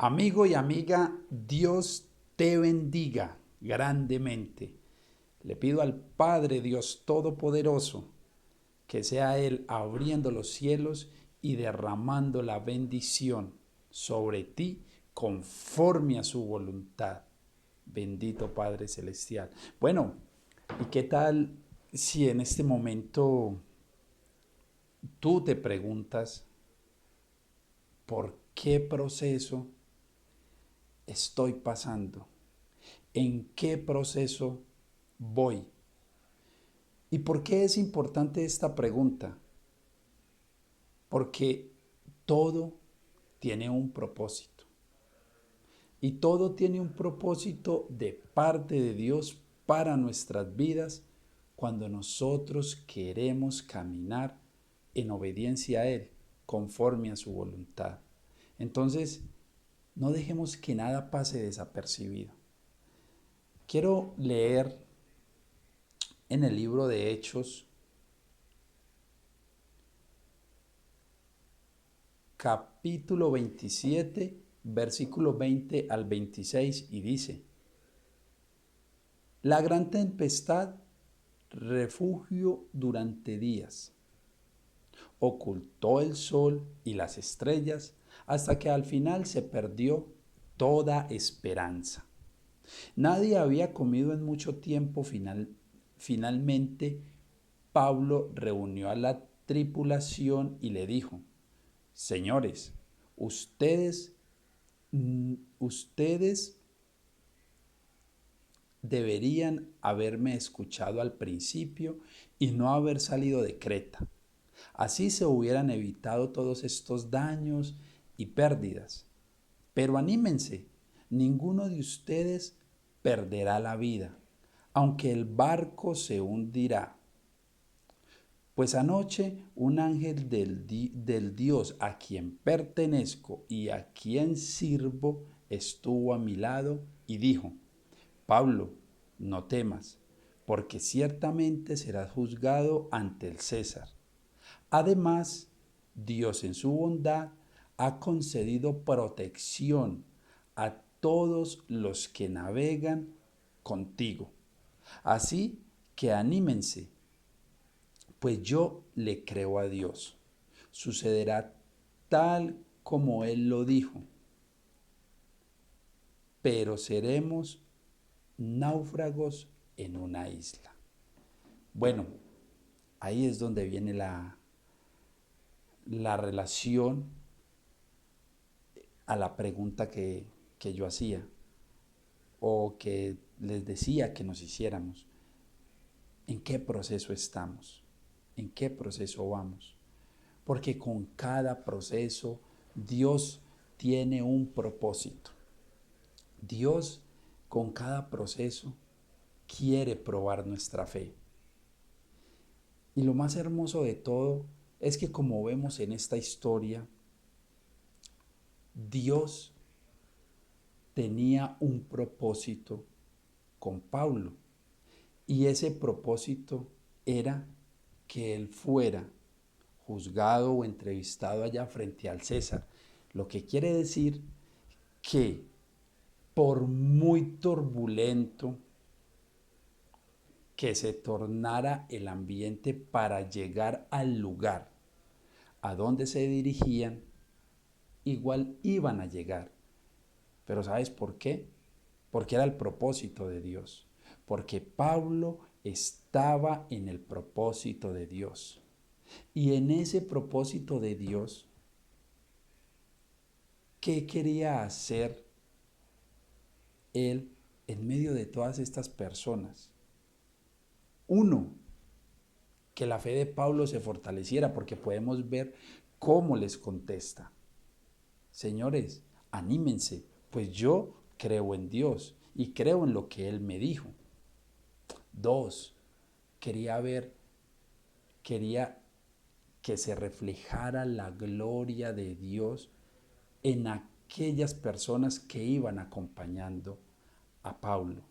Amigo y amiga, Dios te bendiga grandemente. Le pido al Padre Dios Todopoderoso que sea Él abriendo los cielos y derramando la bendición sobre ti conforme a su voluntad. Bendito Padre Celestial. Bueno, ¿y qué tal si en este momento tú te preguntas por qué proceso estoy pasando? ¿En qué proceso voy? ¿Y por qué es importante esta pregunta? Porque todo tiene un propósito. Y todo tiene un propósito de parte de Dios para nuestras vidas cuando nosotros queremos caminar en obediencia a Él, conforme a su voluntad. Entonces, no dejemos que nada pase desapercibido. Quiero leer en el libro de Hechos, capítulo 27, versículo 20 al 26, y dice: La gran tempestad, refugio durante días, ocultó el sol y las estrellas hasta que al final se perdió toda esperanza. Nadie había comido en mucho tiempo. Finalmente, Pablo reunió a la tripulación y le dijo: Señores, ustedes, ustedes deberían haberme escuchado al principio y no haber salido de Creta. Así se hubieran evitado todos estos daños y pérdidas. Pero anímense, ninguno de ustedes perderá la vida, aunque el barco se hundirá. Pues anoche un ángel del Dios a quien pertenezco y a quien sirvo estuvo a mi lado y dijo: Pablo, no temas, porque ciertamente serás juzgado ante el César. Además, Dios en su bondad ha concedido protección a todos los que navegan contigo. Así que anímense, pues yo le creo a Dios. Sucederá tal como Él lo dijo, pero seremos náufragos en una isla. Bueno, ahí es donde viene la relación a la pregunta que yo hacía o que les decía que nos hiciéramos. ¿En qué proceso estamos? ¿En qué proceso vamos? Porque con cada proceso Dios tiene un propósito. Dios con cada proceso quiere probar nuestra fe. Y lo más hermoso de todo es que, como vemos en esta historia, Dios tenía un propósito con Pablo. Y ese propósito era que él fuera juzgado o entrevistado allá frente al César. Lo que quiere decir que por muy turbulento que se tornara el ambiente para llegar al lugar a donde se dirigían, igual iban a llegar. Pero ¿sabes por qué? Porque era el propósito de Dios. Porque Pablo estaba en el propósito de Dios. Y en ese propósito de Dios, ¿qué quería hacer él en medio de todas estas personas? Uno, que la fe de Pablo se fortaleciera, porque podemos ver cómo les contesta: Señores, anímense, pues yo creo en Dios y creo en lo que Él me dijo. Dos, quería que se reflejara la gloria de Dios en aquellas personas que iban acompañando a Pablo,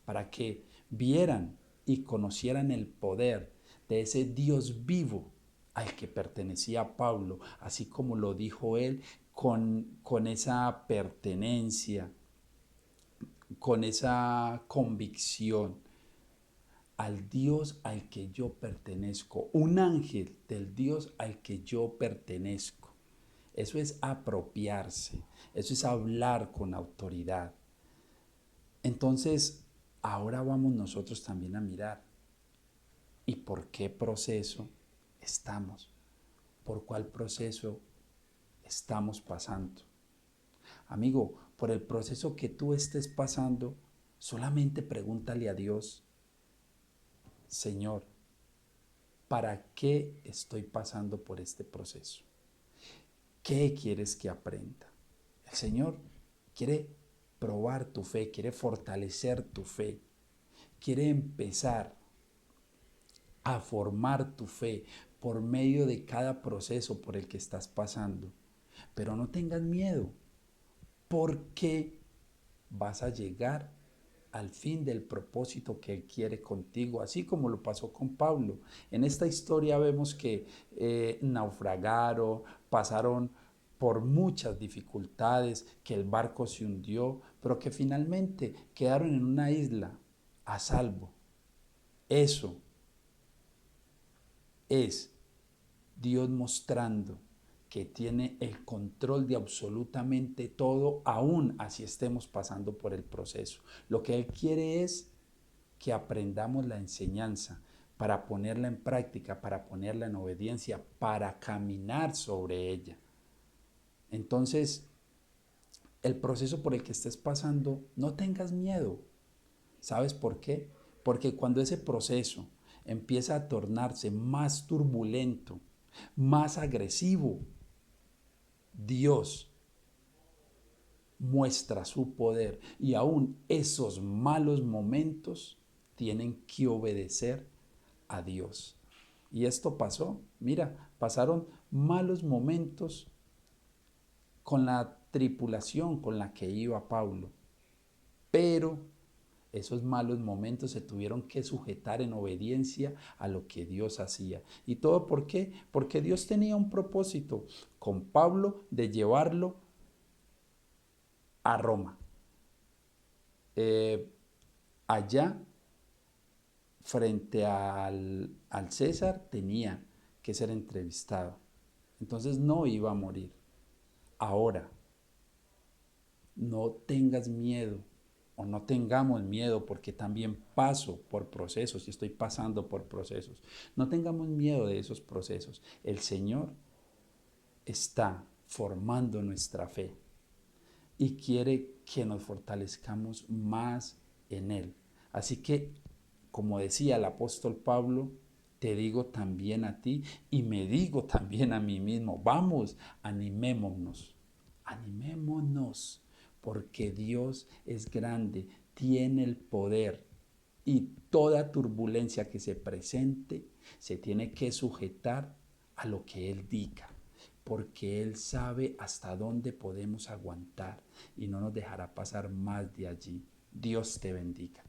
para que vieran y conocieran el poder de ese Dios vivo al que pertenecía Pablo, así como lo dijo él con esa pertenencia, con esa convicción al Dios al que yo pertenezco, un ángel del Dios al que yo pertenezco. Eso es apropiarse, eso es hablar con autoridad. Entonces, ahora vamos nosotros también a mirar, ¿y por qué proceso estamos? ¿Por cuál proceso estamos pasando? Amigo, por el proceso que tú estés pasando, solamente pregúntale a Dios, Señor, ¿para qué estoy pasando por este proceso? ¿Qué quieres que aprenda? El Señor quiere probar tu fe, quiere fortalecer tu fe, quiere empezar a formar tu fe por medio de cada proceso por el que estás pasando. Pero no tengas miedo, porque vas a llegar al fin del propósito que Él quiere contigo, así como lo pasó con Pablo. En esta historia vemos que naufragaron, pasaron por muchas dificultades, que el barco se hundió, pero que finalmente quedaron en una isla a salvo. Eso es Dios mostrando que tiene el control de absolutamente todo, aún así estemos pasando por el proceso. Lo que Él quiere es que aprendamos la enseñanza para ponerla en práctica, para ponerla en obediencia, para caminar sobre ella. Entonces, el proceso por el que estés pasando, no tengas miedo. ¿Sabes por qué? Porque cuando ese proceso empieza a tornarse más turbulento, más agresivo, Dios muestra su poder y aún esos malos momentos tienen que obedecer a Dios. Y esto pasó, mira, pasaron malos momentos con la tripulación con la que iba Pablo, pero esos malos momentos se tuvieron que sujetar en obediencia a lo que Dios hacía. ¿Y todo por qué? Porque Dios tenía un propósito con Pablo de llevarlo a Roma. Eh, allá, frente al César, tenía que ser entrevistado. Entonces no iba a morir. Ahora, no tengas miedo o no tengamos miedo, porque también paso por procesos y estoy pasando por procesos. No tengamos miedo de esos procesos. El Señor está formando nuestra fe y quiere que nos fortalezcamos más en Él. Así que, como decía el apóstol Pablo, te digo también a ti y me digo también a mí mismo, vamos, animémonos, porque Dios es grande, tiene el poder y toda turbulencia que se presente se tiene que sujetar a lo que Él diga, porque Él sabe hasta dónde podemos aguantar y no nos dejará pasar más de allí. Dios te bendiga.